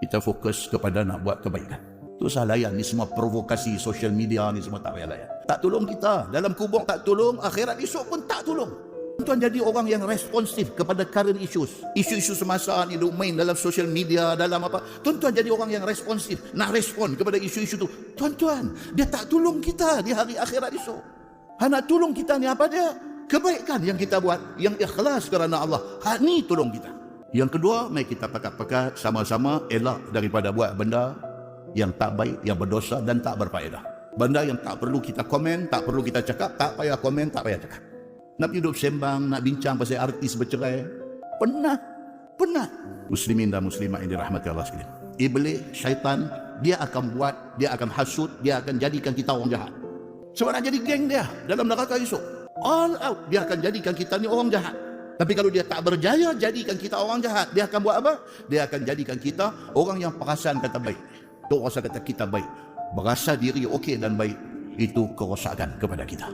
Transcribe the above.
Kita fokus kepada nak buat kebaikan. Tu usah layan ni semua provokasi social media ni, semua tak payah layan. Tak tolong kita, dalam kubur tak tolong, akhirat esok pun tak tolong. Tuan jadi orang yang responsif kepada current issues. Isu-isu semasa ni duk main dalam social media, dalam apa. Tuan-tuan jadi orang yang responsif, nak respon kepada isu-isu tu. Tuan-tuan, dia tak tolong kita di hari akhirat esok. Nak tolong kita ni apa dia? Kebaikan yang kita buat, yang ikhlas kerana Allah. Ni tolong kita. Yang kedua, mari kita pakat-pakat sama-sama elak daripada buat benda yang tak baik, yang berdosa dan tak berfaedah. Benda yang tak perlu kita komen, tak perlu kita cakap, tak payah komen, tak payah cakap. Nak hidup sembang, nak bincang pasal artis bercerai, penat. Muslimin dan muslimat yang dirahmati Allah sekalian. Iblis, syaitan, dia akan buat, dia akan hasut, dia akan jadikan kita orang jahat. Sebab nak jadi geng dia dalam neraka esok. All out, dia akan jadikan kita ni orang jahat. Tapi kalau dia tak berjaya jadikan kita orang jahat, dia akan buat apa? Dia akan jadikan kita orang yang perasan kata baik. Tu rasa kata kita baik, berasa diri okey dan baik, itu kerosakan kepada kita.